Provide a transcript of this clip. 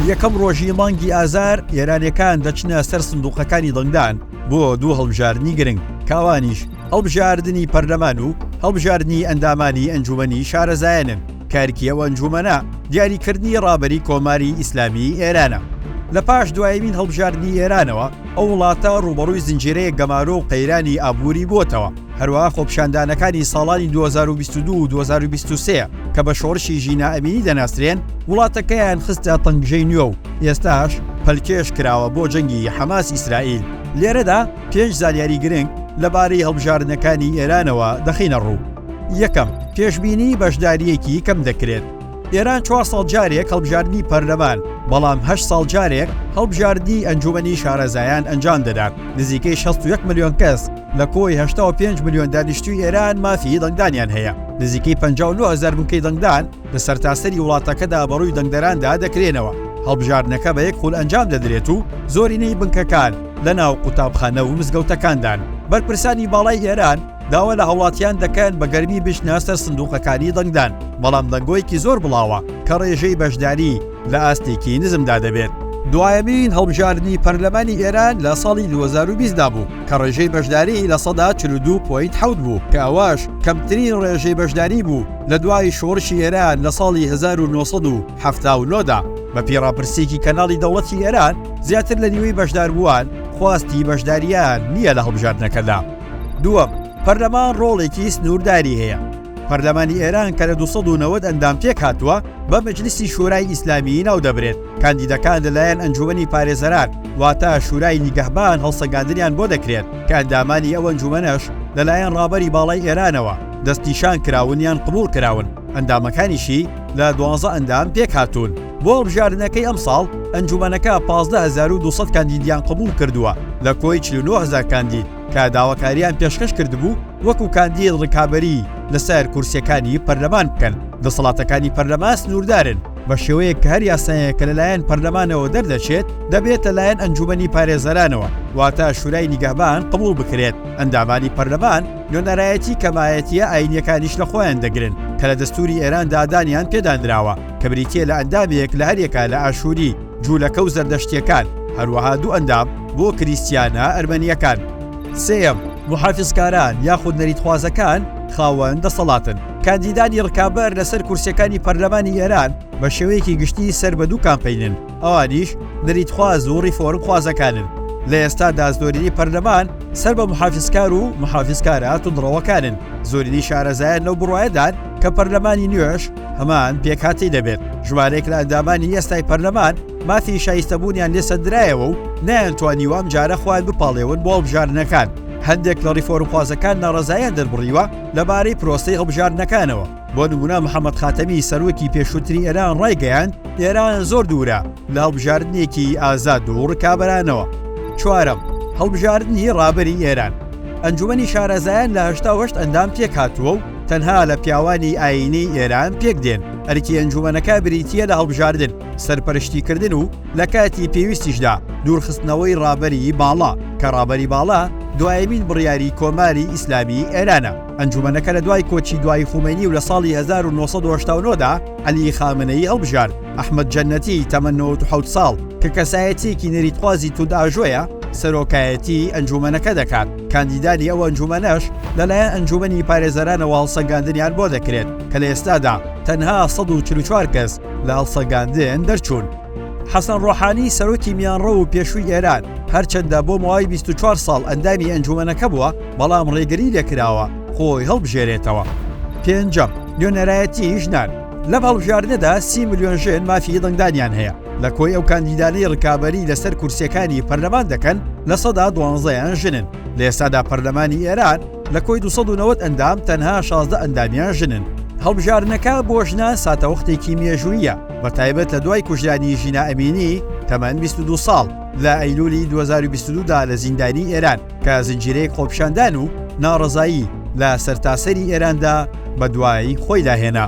یەکەم ڕۆژی مانگی ئازار ئێرانیەکان دەچنە سەر سندوقەکانی دەنگدان بۆ دوو هەڵبژاردننی گرنگ، کاوانیش هەڵبژاردننی پەرلەمان و هەڵبژاردننی ئەندامانی ئەنجومەنی شارەزایەنن. کارێکی ئەو ئەنجومەنە دیاریکردنی ڕابەری کۆماری ئیسلامی ئێرانە. لە پاش دوایمین هەڵبژاردننی ئێرانەوە ئەو وڵاتە ڕوبەڕووی زنجیرەیە گەمارۆ و قەیرانی ئابووری بووتەوە. هەروەها خۆپیشاندانەکانی ساڵانی 2022 و 2023 کە بە شۆڕشی ژینا ئەمینی دەناسرێن وڵاتەکەیان خستە تەنگژەی نوێ و ئێستاش پەلکێش کراوە بۆ جەنگی حەماس ئیسرائیل. لێرەدا 5 زانیاری گرنگ لەبارەی هەڵبژاردنەکانی ئێرانەوە دەخینە ڕوو. یەکەم، پێشبینی بەشداریەکی کەم دەکرێت. ئێران 4 ساڵ جارێک هەڵبژاردننی پەرلەمان بەڵام 8 ساڵ جارێک هەڵبژاردننی ئەنجومەنی شارەزایان ئەنجام دەدات. نزیکەی 61 ملیۆن کەس لە کۆی 85 ملیۆن دانیشتووی ئێران مافی دەنگدانیان هەیە. نزیکەی 59,000 بنکەی دەنگدان لە سەرتاسەری وڵاتەکەدا بەڕووی دەنگدەراندا دەکرێنەوە. هەڵبژاردنەکە بە یەک خول ئەنجام دەدرێت و زۆرینەی بنکەکان لە ناو قوتابخانە و مزگەوتەکاندان. بەرپرسانی باڵای ئێران داوا لە هەوڵاتیان دەکەن بە گەرمی بشنە سەر سندوقەکانی دەنگدان، بەڵام دەنگۆیەکی زۆر بڵاوە کە ڕێژەی بەشداری لە ئاستێکی نزمدا دەبێت. دوایەمین هەڵبژاردننی پەرلەمانی ئێران لە ساڵی 2020 دا بوو کە ڕێژەی بەشداری لە 42.7 بوو کە ئەواش کەمترین ڕێژەی بەشداری بوو لە دوای شۆڕشی ئێران لە ساڵی 1979 دا. بە پێڕاپرسێکی کەناڵی دەوڵەتی ئێران زیاتر لە نیوەی بەشداربووان خواستی بەشداریان نییە لە هەڵبژاردنەکەدا. دووەم، پەرلەمان ڕۆڵێکی سنوورداری هەیە. پەرلەمانی ئێران کە لە 290 ئەندام پێک هاتووە بە مەجلیسی شورای ئیسلامی ناو دەبرێت. کاندیدەکان لەلایەن ئەنجومەنی پارێزەران واتە شورای نیگەهبان هەڵسەنگاندنیان بۆ دەکرێت کە ئەندامانی ئەو ئەنجومەنەش لەلایەن ڕابەری باڵای ئێرانەوە دەستنیشان کراونیان قبول کراون. ئەندامەکانیشی لە 12 ئەندام پێک هاتوون. بۆ هەڵبژاردنەکەی ئەم ساڵ ئەنجومەنەکە 15,200 کاندیدیان قبول کردووە لە کۆی 49,000 کاندید کە داواکاریان پێشکەش کردبوو وەکو کاندید ڕکابەری لەسەر کورسیەکانی پەرلەمان بکەن. دەسەڵاتەکانی پەرلەمان سنووردارن بە شێوەیە کە هەر یاسایەک کە لەلایەن پەرلەمانەوە دەردەچێت دەبێتە لایەن ئەنجومەنی پارێزەرانەوە واتە شورای نیگەهبان قبول بکرێت. ئەندامانی پەرلەمان نوێنەرایەتی کەمایەتیە ئاینیەکانیش لە خۆیان دەگرن کە لە دەستوری ئێران دادانیان پێدانراوە کە بریتیە لە ئەندامێک لە هەرێکە لە ئاشووری جوولەکە و زەردەشتیەکان، هەروەها 2 ئەندام بۆ کریستیانە ئەرمەنیەکان. سێەم، محافیزکاران یاخود نەریتخوازەکان خاوەن دەسەڵاتن. کاندیدانی ڕکابەر لەسەر کورسەکانی پەرلەمانی ئێران بە شێوەیەکی گشتی سەر بە 2 کامپەینن، ئەوانیش نەریتخواز و ڕیفۆرم خوازەکانن. لە ئێستادا زۆرینەی پەرلەمان سەر بە محافیزکار و محافیزکارە تونڕەوەکانن. زۆرینەی شارەزایان لەو بڕوایەدان کە پەرلەمانی نوێش هەمان پێکهاتی دەبێت. ژمارەیەک لە ئەندامانی ئێستای پەرلەمان مافی شایستەبوونیان لێسەندرایەوە و نەیانتوانیوە ئەم جارە خوان بپاڵێون بۆ هەڵبژاردنەکان. هەندێک لە ڕیفۆرمخوازەکان ناڕەزاییان دەربڕیوە لەبارەی پرۆسەی هەڵبژاردنەکانەوە. بۆ نمونە محەممەد خاتەمی سەرۆکی پێشووتری ئێران ڕایگەیاند ئێران زۆر دوورە لە هەڵبژاردنێکی ئازاد و ڕکابەرانەوە. چوارەم، هەڵبژاردننی ڕابەری ئێران. ئەنجومەنی شارەزایان لە 88 ئەندام پێک هاتووە و تەنها لە پیاوانی ئاینی ئێران پێک دێن. ئەرکی ئەنجومەنەکە بریتیە لە هەڵبژاردن، سەرپەرشتیکردن و لە کاتی پێویستیشدا دوورخستنەوەی ڕابەری باڵا کە ڕابەری باڵا دوایمین بڕیاری کۆماری ئیسلامی ئێرانە. ئەنجومەنەکە لە دوای کۆچی دوای خومینی و لە ساڵی 1989 دا عەلی خامنەیی هەڵبژارد. ئەحمەد جەنەتی تەمەن 97 ساڵ کە کەسایەتێکی نەریتخوازی توداژۆیە سەرۆکایەتی ئەنجومەنەکە دەکات. کاندیدانی ئەو ئەنجومەنەش لەلایەن ئەنجومەنی پارێزەرانەوە هەڵسەنگاندنیان بۆ دەکرێت کە لە ئێستادا تەنها 144 کەس لە هەڵسەنگاندن دەرچوون. حەسەن ڕۆحانی سەرۆکی میانڕە و پێشووی ئێران هەرچەندە بۆ ماوەی 24 ساڵ ئەندامی ئەنجومەنەکە بووە بەڵام ڕێگەری لێکراوە خۆی هەڵبژێرێتەوە. پێنجەم، نوێنەرایەتی ژنان. لەم هەڵبژاردنەدا 30 ملیۆن ژن مافی دەنگدانیان هەیە. لە کۆی ئەو کاندیدانەی ڕکابەری لەسەر کورسیەکانی پەرلەمان دەکەن لە 12 ژنن. لە ئێستادا پەرلەمانی ئێران لە کۆی 290 ئەندام تەنها 16 ئەندامیان ژنن. هەڵبژاردنەکە بۆ ژنان ساتەوەختێکی مێژوویە بەتایبەت لە دوای کوژرانی ژینا ئەمینی تەمەن 22 ساڵ لە ئەیلولی 2022 دا لە زیندانی ئێران کە زنجیرەیەک خۆپیشاندان و ناڕەزایی لە سەرتاسەری ئێراندا بە دوای خۆی داهێنا.